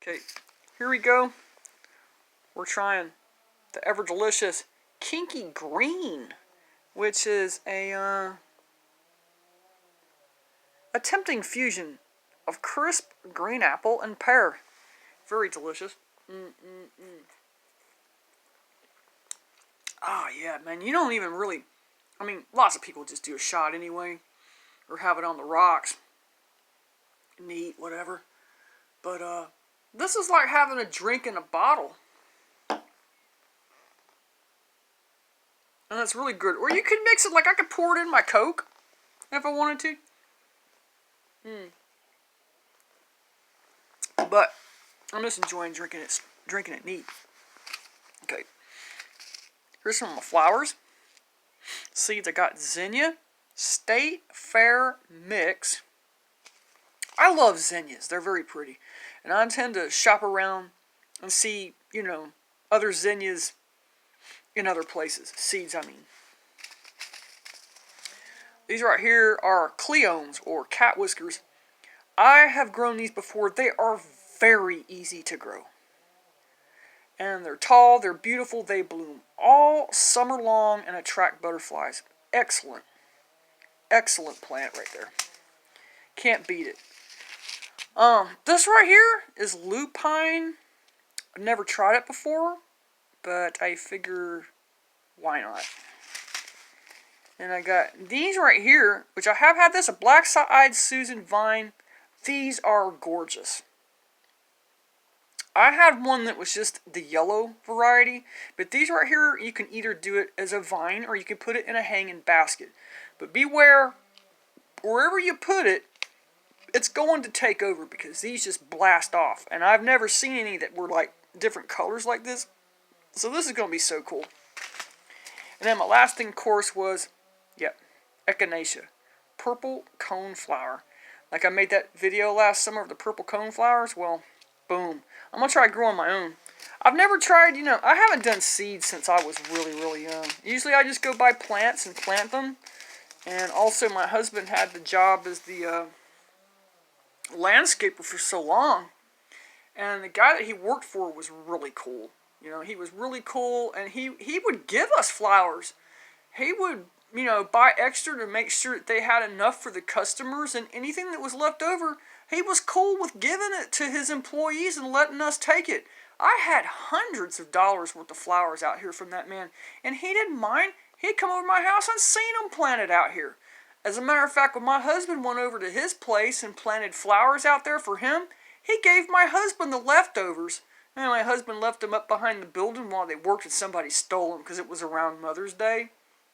Okay, here we go. We're trying the ever delicious Kinky Green, which is a tempting fusion of crisp green apple and pear. Very delicious. Ah, yeah, man. You don't even really... I mean, lots of people just do a shot anyway. Or have it on the rocks. Neat, whatever. But, this is like having a drink in a bottle. And that's really good. Or you could mix it, like I could pour it in my Coke. If I wanted to. But, I'm just enjoying drinking it neat. Okay. Here's some of my flowers. Seeds, I got zinnia, State Fair Mix. I love zinnias. They're very pretty. And I intend to shop around and see, you know, other zinnias in other places. Seeds, I mean. These right here are cleones, or cat whiskers. I have grown these before. They are very easy to grow. And they're tall, they're beautiful, they bloom all summer long and attract butterflies. Excellent. Excellent plant right there. Can't beat it. This right here is lupine. I've never tried it before, but I figure, why not? And I got these right here, which I have had this, a black-eyed Susan vine. These are gorgeous. I had one that was just the yellow variety, but these right here, you can either do it as a vine or you can put it in a hanging basket. But beware, wherever you put it, it's going to take over because these just blast off. And I've never seen any that were like different colors like this. So this is going to be so cool. And then my last thing, of course, was, echinacea. Purple cone flower. Like I made that video last summer of the purple cone flowers. Well, boom. I'm going to try growing my own. I've never tried, I haven't done seeds since I was really, really young. Usually I just go buy plants and plant them. And also my husband had the job as the landscaper for so long. And the guy that he worked for was really cool. He was really cool, and he would give us flowers. He would, buy extra to make sure that they had enough for the customers, and anything that was left over, he was cool with giving it to his employees and letting us take it. I had hundreds of dollars worth of flowers out here from that man, and he didn't mind. He'd come over to my house and seen them planted out here. As a matter of fact, when my husband went over to his place and planted flowers out there for him, he gave my husband the leftovers. And my husband left them up behind the building while they worked and somebody stole them because it was around Mother's Day.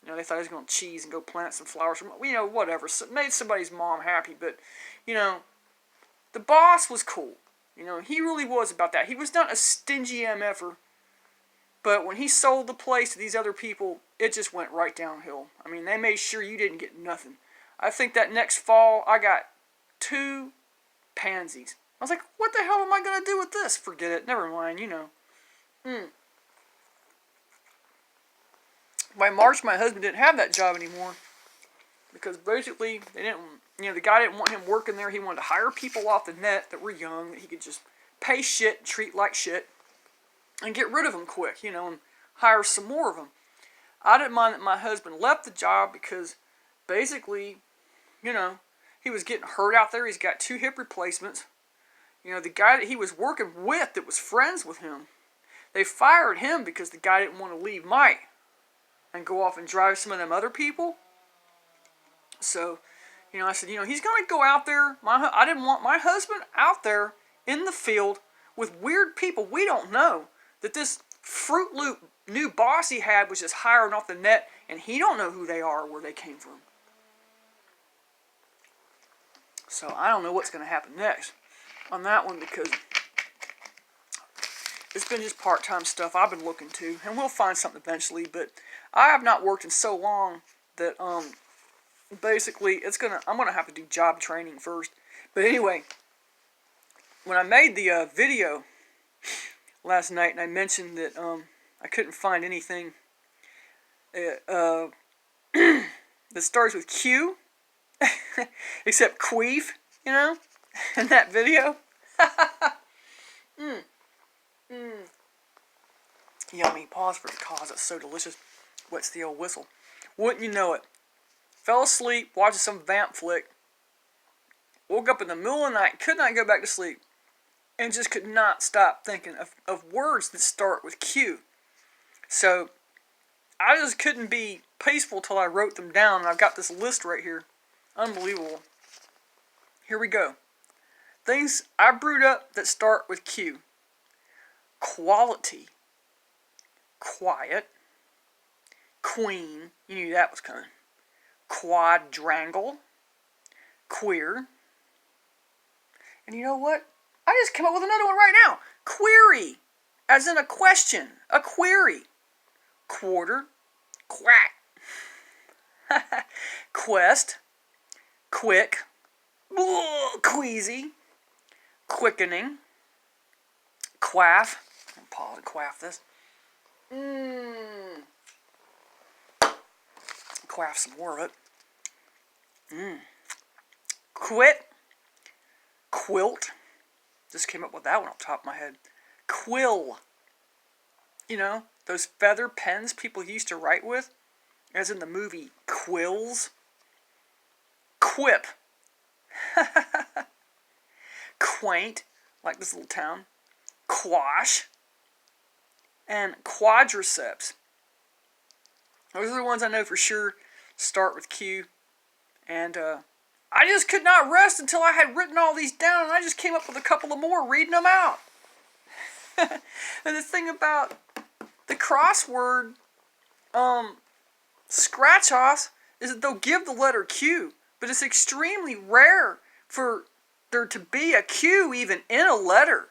They thought he was going to cheese and go plant some flowers. Whatever. So it made somebody's mom happy. But, the boss was cool. He really was about that. He was not a stingy MFer. But when he sold the place to these other people, it just went right downhill. I mean, they made sure you didn't get nothing. I think that next fall, I got 2 pansies. I was like, what the hell am I going to do with this? Forget it. Never mind, By March, my husband didn't have that job anymore. Because basically, they didn't, the guy didn't want him working there. He wanted to hire people off the net that were young, that he could just pay shit and treat like shit. And get rid of them quick, and hire some more of them. I didn't mind that my husband left the job because basically, he was getting hurt out there. He's got 2 hip replacements. The guy that he was working with that was friends with him, they fired him because the guy didn't want to leave Mike and go off and drive some of them other people. So, I said, he's going to go out there. I didn't want my husband out there in the field with weird people we don't know. That this Fruit Loop new boss he had was just hiring off the net, and he don't know who they are or where they came from. So I don't know what's going to happen next on that one, because it's been just part-time stuff I've been looking to, and we'll find something eventually. But I have not worked in so long that basically I'm gonna have to do job training first. But anyway, when I made the video last night, and I mentioned that I couldn't find anything that starts with Q, except queef, in that video. Yummy. Pause for the cause. It's so delicious. What's the old whistle? Wouldn't you know it? Fell asleep watching some vamp flick. Woke up in the middle of the night. Could not go back to sleep. And just could not stop thinking of words that start with Q. So, I just couldn't be peaceful till I wrote them down. And I've got this list right here. Unbelievable. Here we go. Things I brewed up that start with Q. Quality. Quiet. Queen. You knew that was coming. Quadrangle. Queer. And you know what? I just came up with another one right now. Query. As in a question. A query. Quarter. Quack. Quest. Quick. Queasy. Quickening. Quaff. I'll pause and quaff this. Quaff some more of it. Quit. Quilt. Just came up with that one off the top of my head. Quill. You know, those feather pens people used to write with, as in the movie Quills. Quip. Quaint, like this little town. Quash. And quadriceps. Those are the ones I know for sure start with Q. And I just could not rest until I had written all these down, and I just came up with a couple of more reading them out. And the thing about the crossword scratch-offs is that they'll give the letter Q, but it's extremely rare for there to be a Q even in a letter.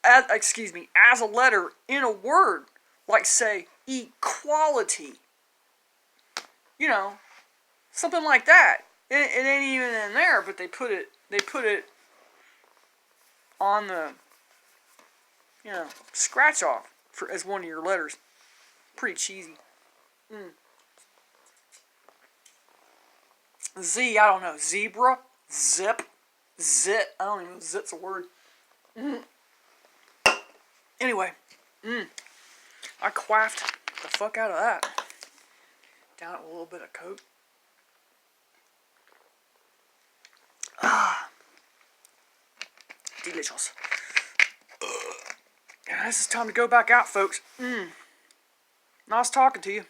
As a letter in a word, like say equality. You know, something like that. It ain't even in there, but they put it on the, scratch off as one of your letters. Pretty cheesy. Z, I don't know. Zebra, zip, zit. I don't even know if zit's a word. Anyway, I quaffed the fuck out of that. Down it with a little bit of Coke. Delicious. Now this is time to go back out, folks. Nice talking to you.